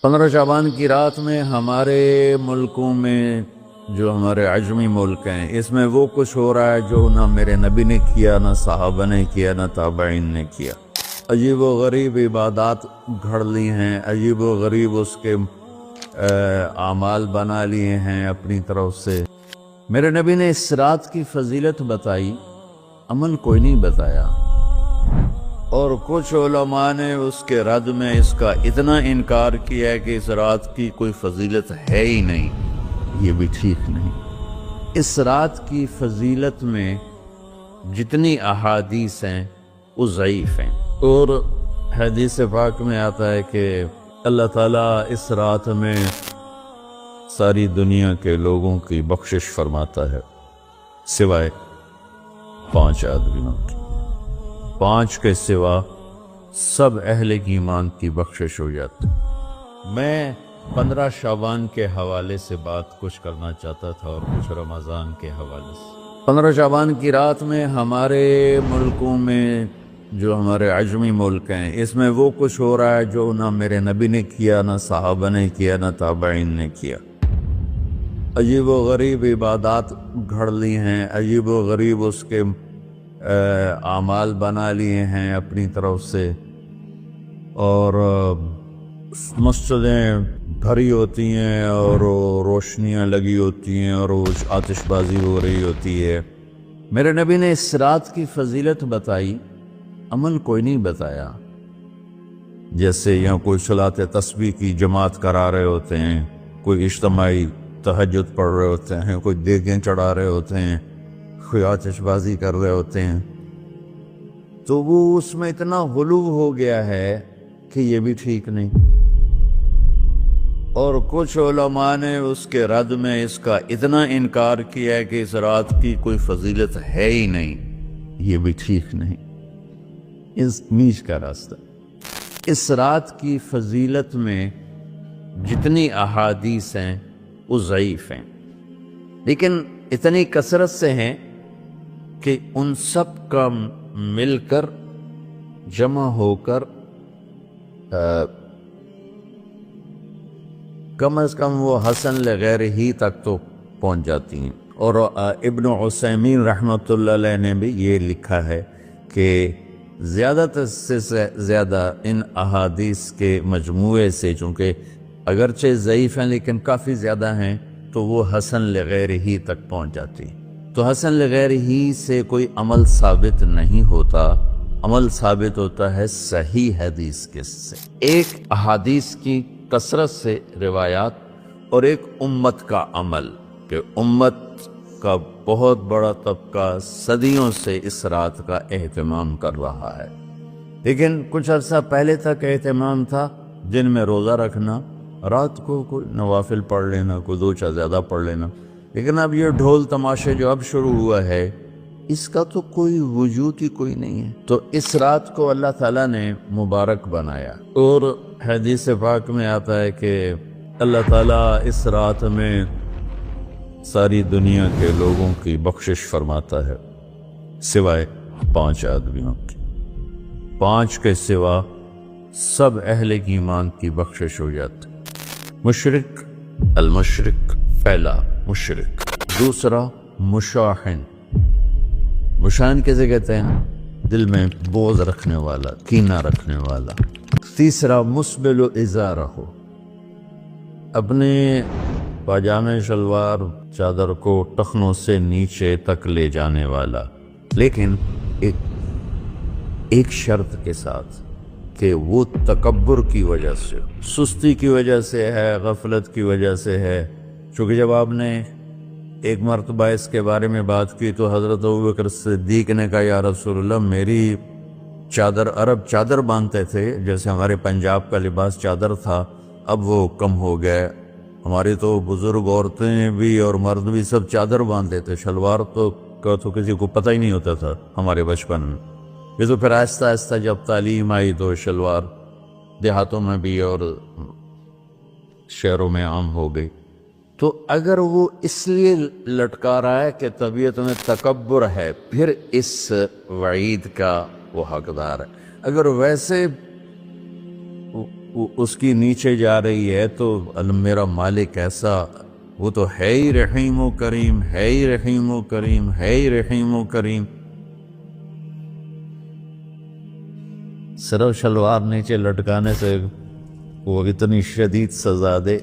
15 شعبان کی رات میں ہمارے ملکوں میں جو ہمارے عجمی ملک ہیں اس میں وہ کچھ ہو رہا ہے جو نہ میرے نبی نے کیا، نہ صحابہ نے کیا، نہ تابعین نے کیا۔ عجیب و غریب عبادات گھڑ لی ہیں، عجیب و غریب اس کے اعمال بنا لیے ہیں اپنی طرف سے۔ میرے نبی نے اس رات کی فضیلت بتائی، عمل کوئی نہیں بتایا، اور کچھ علماء نے اس کے رد میں اس کا اتنا انکار کیا ہے کہ اس رات کی کوئی فضیلت ہے ہی نہیں۔ یہ بھی ٹھیک نہیں۔ اس رات کی فضیلت میں جتنی احادیث ہیں وہ ضعیف ہیں، اور حدیث پاک میں آتا ہے کہ اللہ تعالیٰ اس رات میں ساری دنیا کے لوگوں کی بخشش فرماتا ہے سوائے 5 آدمیوں کی۔ 5 کے سوا سب اہل ایمان کی بخشش ہو جاتی۔ میں 15 شعبان کے حوالے سے بات کچھ کرنا چاہتا تھا اور کچھ رمضان کے حوالے سے۔ 15 شعبان کی رات میں ہمارے ملکوں میں جو ہمارے عجمی ملک ہیں اس میں وہ کچھ ہو رہا ہے جو نہ میرے نبی نے کیا، نہ صحابہ نے کیا، نہ تابعین نے کیا۔ عجیب و غریب عبادات گھڑ لی ہیں، عجیب و غریب اس کے اعمال بنا لیے ہیں اپنی طرف سے، اور مسجدیں بھری ہوتی ہیں اور روشنیاں لگی ہوتی ہیں اور آتش بازی ہو رہی ہوتی ہے۔ میرے نبی نے اس رات کی فضیلت بتائی، عمل کوئی نہیں بتایا۔ جیسے یہاں کوئی صلاۃ تسبیح کی جماعت کرا رہے ہوتے ہیں، کوئی اجتماعی تہجد پڑھ رہے ہوتے ہیں، کوئی دیگیں چڑھا رہے ہوتے ہیں، کوئی آتش بازی کر رہے ہوتے ہیں، تو وہ اس میں اتنا غلو ہو گیا ہے کہ یہ بھی ٹھیک نہیں۔ اور کچھ علماء نے اس کے رد میں اس کا اتنا انکار کیا ہے کہ اس رات کی کوئی فضیلت ہے ہی نہیں۔ یہ بھی ٹھیک نہیں۔ اس نیچ کا راستہ۔ اس رات کی فضیلت میں جتنی احادیث ہیں وہ ضعیف ہیں، لیکن اتنی کثرت سے ہیں کہ ان سب کا مل کر جمع ہو کر کم از کم وہ حسن لغیر ہی تک تو پہنچ جاتی ہیں۔ اور ابن عثیمین رحمۃ اللہ علیہ نے بھی یہ لکھا ہے کہ زیادہ سے زیادہ ان احادیث کے مجموعے سے، چونکہ اگرچہ ضعیف ہیں لیکن کافی زیادہ ہیں، تو وہ حسن لغیر ہی تک پہنچ جاتی۔ تو حسن لغیر ہی سے کوئی عمل ثابت نہیں ہوتا، عمل ثابت ہوتا ہے صحیح حدیث کے سے۔ ایک احادیث کی کثرت سے روایات اور ایک امت کا عمل، کہ امت کا بہت بڑا طبقہ صدیوں سے اس رات کا اہتمام کر رہا ہے، لیکن کچھ عرصہ پہلے تک اہتمام تھا دن میں روزہ رکھنا، رات کو کوئی نوافل پڑھ لینا، کوئی 2 چا زیادہ پڑھ لینا، لیکن اب یہ ڈھول تماشے جو اب شروع ہوا ہے اس کا تو کوئی وجود ہی کوئی نہیں ہے۔ تو اس رات کو اللہ تعالیٰ نے مبارک بنایا، اور حدیث پاک میں آتا ہے کہ اللہ تعالیٰ اس رات میں ساری دنیا کے لوگوں کی بخشش فرماتا ہے سوائے 5 آدمیوں کی۔ 5 کے سوا سب اہل ایمان کی بخشش ہو جاتی۔ مشرک، المشرک پہلا مشرک، دوسرا مشاحن۔ مشاحن کیسے کہتے ہیں؟ دل میں بغض رکھنے والا، کینہ رکھنے والا۔ تیسرا مسبل ازارہ، اپنے پاجامے شلوار چادر کو ٹخنوں سے نیچے تک لے جانے والا، لیکن ایک شرط کے ساتھ کہ وہ تکبر کی وجہ سے، سستی کی وجہ سے ہے، غفلت کی وجہ سے ہے۔ چونکہ جب آپ نے ایک مرتبہ اس کے بارے میں بات کی تو حضرت ابوبکر صدیق نے کہا یا رسول اللہ، میری چادر، عرب چادر باندھتے تھے جیسے ہمارے پنجاب کا لباس چادر تھا، اب وہ کم ہو گئے۔ ہماری تو بزرگ عورتیں بھی اور مرد بھی سب چادر باندھتے تھے، شلوار تو کسی کو پتہ ہی نہیں ہوتا تھا ہمارے بچپن میں۔ یہ تو پھر آہستہ آہستہ جب تعلیم آئی تو شلوار دیہاتوں میں بھی اور شہروں میں عام ہو گئی۔ تو اگر وہ اس لیے لٹکا رہا ہے کہ طبیعت میں تکبر ہے، پھر اس وعید کا وہ حقدار ہے۔ اگر ویسے اس کی نیچے جا رہی ہے تو میرا مالک ایسا، وہ تو ہے ہی رحیم و کریم، ہے ہی رحیم و کریم، ہے ہی رحیم و کریم. سر و شلوار نیچے لٹکانے سے وہ اتنی شدید سزا دے،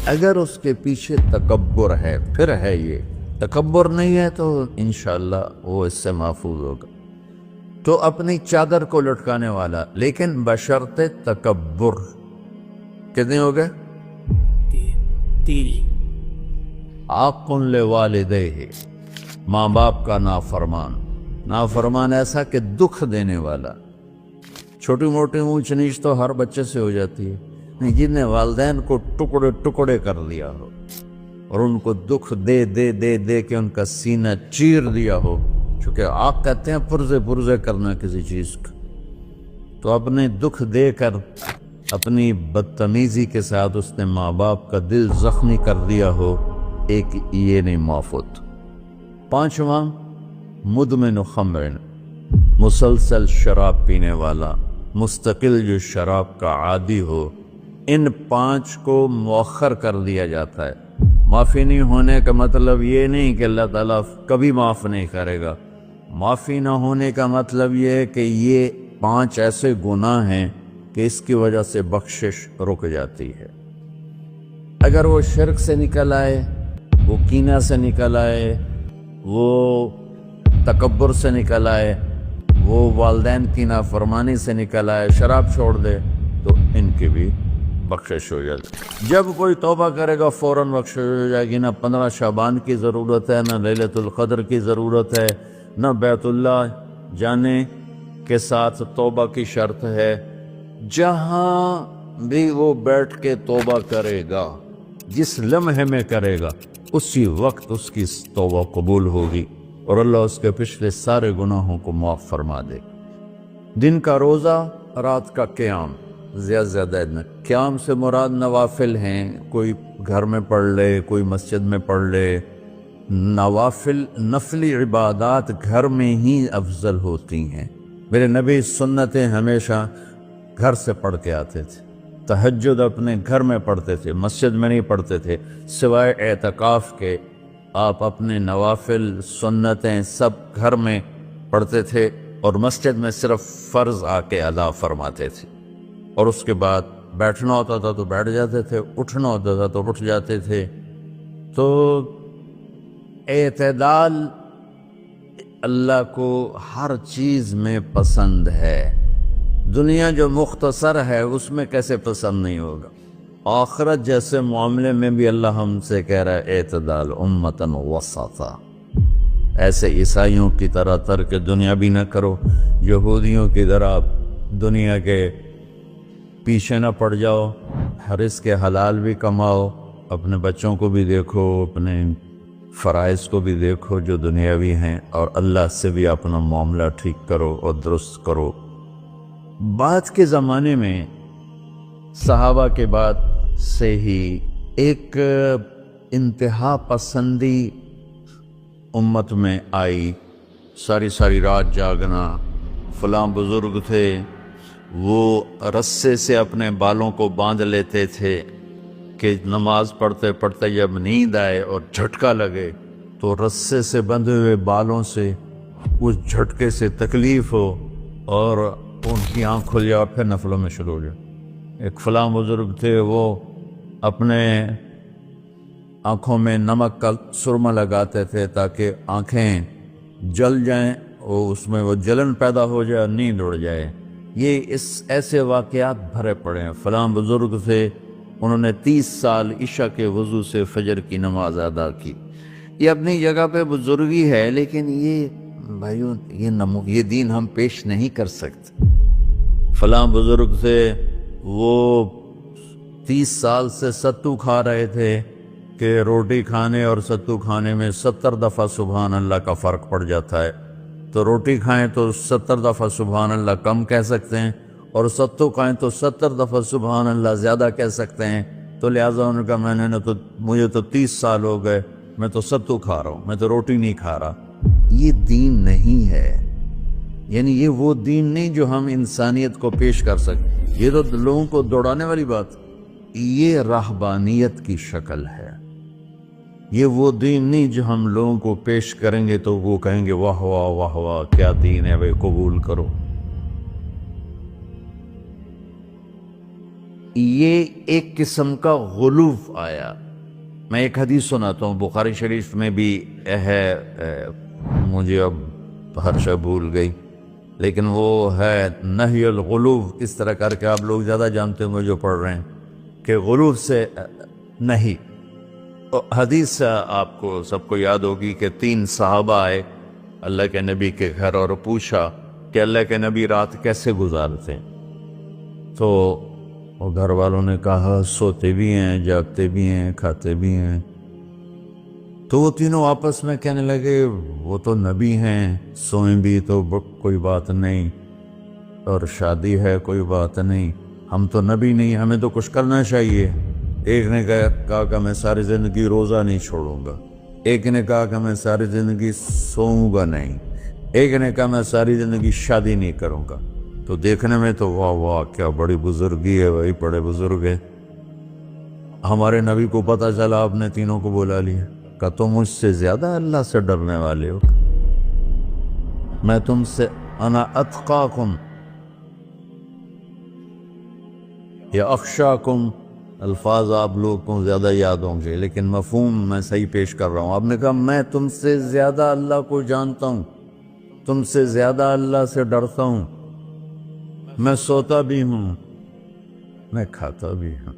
اگر اس کے پیچھے تکبر ہے، پھر ہے، یہ تکبر نہیں ہے تو انشاءاللہ وہ اس سے محفوظ ہوگا. تو اپنی چادر کو لٹکانے والا، لیکن بشرط تکبر. کتنے ہو گئے؟ 3. عاق لوالدیہ، ماں باپ کا نافرمان. نافرمان ایسا کہ دکھ دینے والا. چھوٹی موٹی اونچ نیچ تو ہر بچے سے ہو جاتی ہے، جن نے والدین کو ٹکڑے ٹکڑے کر دیا ہو اور ان کو دکھ دے دے دے دے کے ان کا سینہ چیر دیا ہو، چونکہ عاق کہتے ہیں پرزے پرزے کرنا کسی چیز کا. تو اپنے دکھ دے کر، اپنی بدتمیزی کے ساتھ اس نے ماں باپ کا دل زخمی کر دیا ہو، ایک یہ نہیں معاف ہوتا. 5واں مدمن خمر، مسلسل شراب پینے والا، مستقل جو شراب کا عادی ہو. ان 5 کو مؤخر کر دیا جاتا ہے. معافی نہیں ہونے کا مطلب یہ نہیں کہ اللہ تعالیٰ کبھی معاف نہیں کرے گا. معافی نہ ہونے کا مطلب یہ ہے کہ یہ 5 ایسے گناہ ہیں کہ اس کی وجہ سے بخشش رک جاتی ہے. اگر وہ شرک سے نکل آئے، وہ کینہ سے نکل آئے، وہ تکبر سے نکل آئے، وہ والدین کی نافرمانی سے نکل آئے، شراب چھوڑ دے، تو ان کی بھی بخشش ہو جاتی. جب کوئی توبہ کرے گا فوراً بخشش ہو جائے گی. نہ 15 شعبان کی ضرورت ہے، نہ لیلۃ القدر کی ضرورت ہے، نہ بیت اللہ جانے کے ساتھ توبہ کی شرط ہے. جہاں بھی وہ بیٹھ کے توبہ کرے گا، جس لمحے میں کرے گا، اسی وقت اس کی توبہ قبول ہوگی اور اللہ اس کے پچھلے سارے گناہوں کو معاف فرما دے. دن کا روزہ، رات کا قیام، زیادہ قیام سے مراد نوافل ہیں. کوئی گھر میں پڑھ لے، کوئی مسجد میں پڑھ لے. نوافل، نفلی عبادات گھر میں ہی افضل ہوتی ہیں. میرے نبی سنتیں ہمیشہ گھر سے پڑھ کے آتے تھے. تہجد اپنے گھر میں پڑھتے تھے، مسجد میں نہیں پڑھتے تھے. سوائے اعتکاف کے آپ اپنے نوافل، سنتیں سب گھر میں پڑھتے تھے، اور مسجد میں صرف فرض آ کے ادا فرماتے تھے. اور اس کے بعد بیٹھنا ہوتا تھا تو بیٹھ جاتے تھے، اٹھنا ہوتا تھا تو اٹھ جاتے تھے. تو اعتدال اللہ کو ہر چیز میں پسند ہے. دنیا جو مختصر ہے اس میں کیسے پسند نہیں ہوگا؟ آخرت جیسے معاملے میں بھی اللہ ہم سے کہہ رہا ہے اعتدال، امتن وسطا. ایسے عیسائیوں کی طرح ترک دنیا بھی نہ کرو، یہودیوں کی طرح دنیا کے پیچھے نہ پڑ جاؤ. رزق کے حلال بھی کماؤ، اپنے بچوں کو بھی دیکھو، اپنے فرائض کو بھی دیکھو جو دنیاوی ہیں، اور اللہ سے بھی اپنا معاملہ ٹھیک کرو اور درست کرو. بعد کے زمانے میں صحابہ کے بعد سے ہی ایک انتہا پسندی امت میں آئی. ساری رات جاگنا. فلاں بزرگ تھے، وہ رسے سے اپنے بالوں کو باندھ لیتے تھے کہ نماز پڑھتے پڑھتے جب نیند آئے اور جھٹکا لگے تو رسے سے بندھے ہوئے بالوں سے اس جھٹکے سے تکلیف ہو اور ان کی آنکھ کھل جائے اور پھر نفلوں میں شروع ہو جائے. ایک فلاں بزرگ تھے، وہ اپنے آنکھوں میں نمک کا سرمہ لگاتے تھے تاکہ آنکھیں جل جائیں، اور اس میں وہ جلن پیدا ہو جائے، نیند اڑ جائے. یہ ایسے واقعات بھرے پڑے ہیں. فلاں بزرگ تھے، انہوں نے 30 سال عشاء کے وضو سے فجر کی نماز ادا کی. یہ اپنی جگہ پہ بزرگی ہے، لیکن یہ بھائیوں یہ دین ہم پیش نہیں کر سکتے. فلاں بزرگ تھے، وہ 30 سال سے ستو کھا رہے تھے کہ روٹی کھانے اور ستو کھانے میں 70 دفعہ سبحان اللہ کا فرق پڑ جاتا ہے. تو روٹی کھائیں تو 70 دفعہ سبحان اللہ کم کہہ سکتے ہیں، اور ستو کھائیں تو 70 دفعہ سبحان اللہ زیادہ کہہ سکتے ہیں. تو لہٰذا ان کا مجھے تو 30 سال ہو گئے، میں تو ستو کھا رہا ہوں، میں تو روٹی نہیں کھا رہا. یہ دین نہیں ہے. یعنی یہ وہ دین نہیں جو ہم انسانیت کو پیش کر سکیں، یہ تو لوگوں کو دوڑانے والی بات، یہ رہبانیت کی شکل ہے۔ یہ وہ دین نہیں جو ہم لوگوں کو پیش کریں گے تو وہ کہیں گے واہ واہ واہ واہ کیا دین ہے بھائی قبول کرو۔ یہ ایک قسم کا غلوف آیا۔ میں ایک حدیث سناتا ہوں، بخاری شریف میں بھی ہے، مجھے اب ہر شے بھول گئی، لیکن وہ ہے نہی الغلوف، اس طرح کر کے آپ لوگ زیادہ جانتے ہوں جو پڑھ رہے ہیں کہ غلوف سے نہیں۔ حدیث آپ کو سب کو یاد ہوگی کہ 3 صحابہ آئے اللہ کے نبی کے گھر اور پوچھا کہ اللہ کے نبی رات کیسے گزارتے ہیں، تو گھر والوں نے کہا سوتے بھی ہیں، جاگتے بھی ہیں، کھاتے بھی ہیں۔ تو وہ تینوں آپس میں کہنے لگے وہ تو نبی ہیں، سوئیں بھی تو کوئی بات نہیں، اور شادی ہے کوئی بات نہیں، ہم تو نبی نہیں، ہمیں تو کچھ کرنا چاہیے۔ ایک نے کہا کہ میں ساری زندگی روزہ نہیں چھوڑوں گا، ایک نے کہا کہ میں ساری زندگی سوؤں گا نہیں، ایک نے کہا میں ساری زندگی شادی نہیں کروں گا۔ تو دیکھنے میں تو واہ واہ کیا بڑی بزرگی ہے بھائی، بڑے بزرگ ہے۔ ہمارے نبی کو پتہ چلا آپ نے تینوں کو بلا لیا، کہ تم مجھ سے زیادہ اللہ سے ڈرنے والے ہو، میں تم سے انا اتقاکم یا اخشاکم، الفاظ آپ لوگوں کو زیادہ یاد ہوں گے لیکن مفہوم میں صحیح پیش کر رہا ہوں۔ آپ نے کہا میں تم سے زیادہ اللہ کو جانتا ہوں، تم سے زیادہ اللہ سے ڈرتا ہوں، میں سوتا بھی ہوں، میں کھاتا بھی ہوں،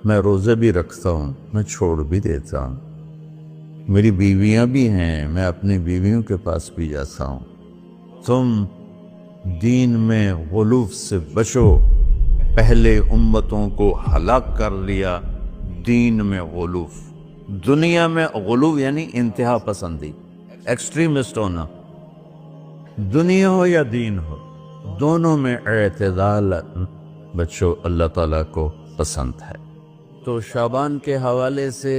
میں روزے بھی رکھتا ہوں، میں چھوڑ بھی دیتا ہوں، میری بیویاں بھی ہیں، میں اپنی بیویوں کے پاس بھی جاتا ہوں۔ تم دین میں غلوف سے بچو، پہلے امتوں کو ہلاک کر لیا دین میں غلوف۔ دنیا میں غلوف یعنی انتہا پسندی، ایکسٹریمسٹ ہونا، دنیا ہو یا دین ہو دونوں میں اعتدال بچو، اللہ تعالیٰ کو پسند ہے۔ تو شعبان کے حوالے سے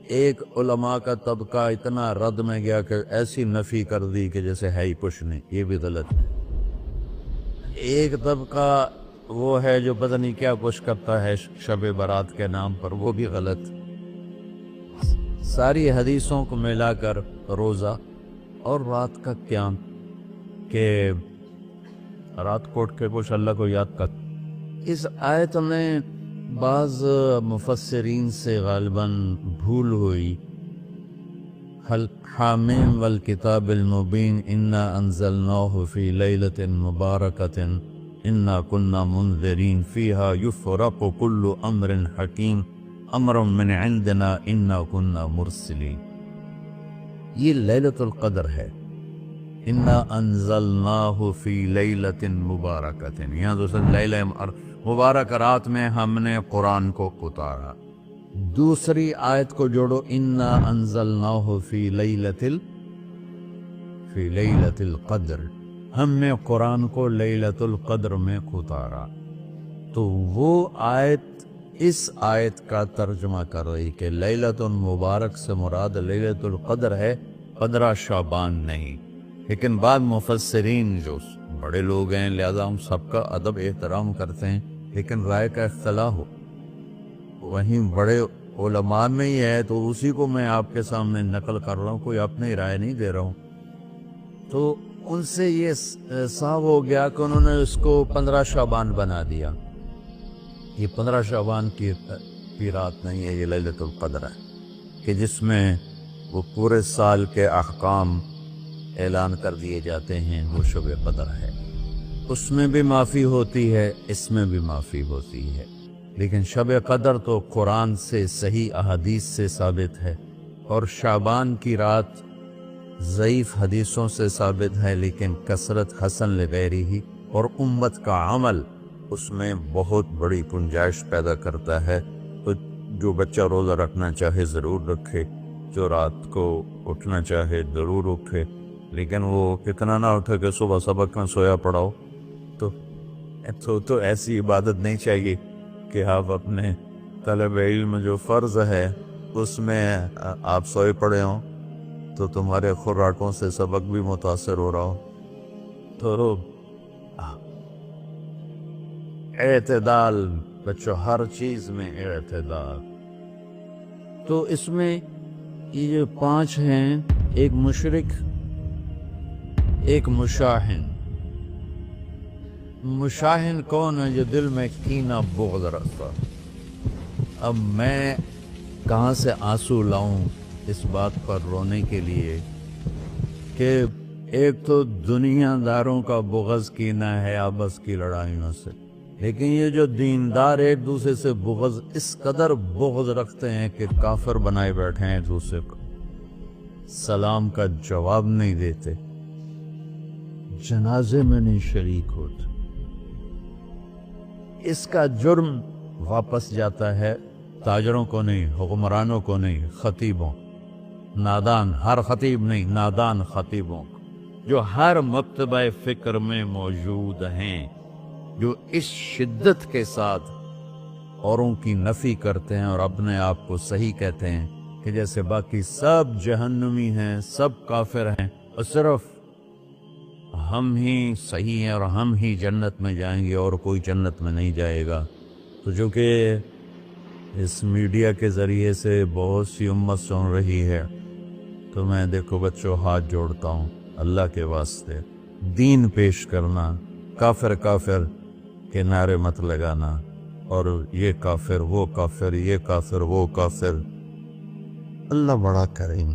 ایک علماء کا طبقہ اتنا رد میں گیا کہ ایسی نفی کر دی کہ جیسے ہے ہی کچھ نہیں، یہ بھی غلط ہے۔ ایک طبقہ وہ ہے جو پتہ نہیں کیا کچھ کرتا ہے شب برات کے نام پر، وہ بھی غلط۔ ساری حدیثوں کو ملا کر روزہ اور رات کا قیام، کہ رات کوٹ کے کچھ اللہ کو یاد کر۔ اس آیت میں بعض مفسرین سے غالباً بھول ہوئی، حامیم والکتاب المبین انا انزلناہ فی لیلۃ مبارکۃ انا کنا منذرین فیہا یفرق کل امر حکیم امر من عندنا انا کنا مرسلین۔ یہ لیلۃ القدر ہے، انا انزلناہ فی لیلۃ مبارکۃ، یہاں دوسرا لیلہ مبارک رات میں ہم نے قرآن کو اتارا۔ دوسری آیت کو جوڑو، انا انزلناہ فی لیلۃ القدر، ہم نے قرآن کو لیلۃ القدر میں اتارا۔ تو وہ آیت اس آیت کا ترجمہ کر رہی کہ لیلۃ المبارک سے مراد لیلۃ القدر ہے، 15 شعبان نہیں۔ لیکن بعض مفسرین جو بڑے لوگ ہیں، لہذا ہم سب کا ادب احترام کرتے ہیں، لیکن رائے کا اختلاف ہو وہیں بڑے علماء میں ہی ہے، تو اسی کو میں آپ کے سامنے نقل کر رہا ہوں، کوئی اپنی رائے نہیں دے رہا ہوں۔ تو ان سے یہ صاف ہو گیا کہ انہوں نے اس کو 15 شعبان بنا دیا۔ یہ 15 شعبان کی رات نہیں ہے، یہ لیلۃ القدر ہے، کہ جس میں وہ پورے سال کے احکام اعلان کر دیے جاتے ہیں، وہ شب قدر ہے۔ اس میں بھی معافی ہوتی ہے، اس میں بھی معافی ہوتی ہے، لیکن شب قدر تو قرآن سے صحیح احادیث سے ثابت ہے، اور شعبان کی رات ضعیف حدیثوں سے ثابت ہے، لیکن کثرت حسن لغیرہ اور امت کا عمل اس میں بہت بڑی گنجائش پیدا کرتا ہے۔ تو جو بچہ روزہ رکھنا چاہے ضرور رکھے، جو رات کو اٹھنا چاہے ضرور اٹھے، لیکن وہ کتنا نہ اٹھے کہ صبح سبق میں سویا پڑاؤ، تو ایسی عبادت نہیں چاہیے کہ آپ اپنے طلب علم جو فرض ہے اس میں آپ سوئے پڑے ہوں، تو تمہارے خوراکوں سے سبق بھی متاثر ہو رہا ہو۔ تو اعتدال بچوں، ہر چیز میں اعتدال. تو اس میں یہ جو 5 ہیں، ایک مشرک، ایک مشاہن. مشاہن کون ہے؟ جو دل میں کینہ بغض رکھتا. اب میں کہاں سے آنسو لاؤں اس بات پر رونے کے لیے کہ ایک تو دنیا داروں کا بغض کینہ ہے آپس کی لڑائیوں سے، لیکن یہ جو دیندار ایک دوسرے سے بغض، اس قدر بغض رکھتے ہیں کہ کافر بنائے بیٹھے ہیں، ایک دوسرے کو سلام کا جواب نہیں دیتے، جنازے میں نہیں شریک ہوتے. اس کا جرم واپس جاتا ہے تاجروں کو نہیں، حکمرانوں کو نہیں، خطیبوں، نادان، ہر خطیب نہیں، نادان خطیبوں کو، جو ہر مکتبہ فکر میں موجود ہیں، جو اس شدت کے ساتھ اوروں کی نفی کرتے ہیں اور اپنے آپ کو صحیح کہتے ہیں کہ جیسے باقی سب جہنمی ہیں، سب کافر ہیں، اور صرف ہم ہی صحیح ہیں اور ہم ہی جنت میں جائیں گے اور کوئی جنت میں نہیں جائے گا. تو جو کہ اس میڈیا کے ذریعے سے بہت سی امت سن رہی ہے، تو میں دیکھو بچوں ہاتھ جوڑتا ہوں اللہ کے واسطے، دین پیش کرنا، کافر کافر کے نعرے مت لگانا، اور یہ کافر وہ کافر، یہ کافر وہ کافر. اللہ بڑا کریم.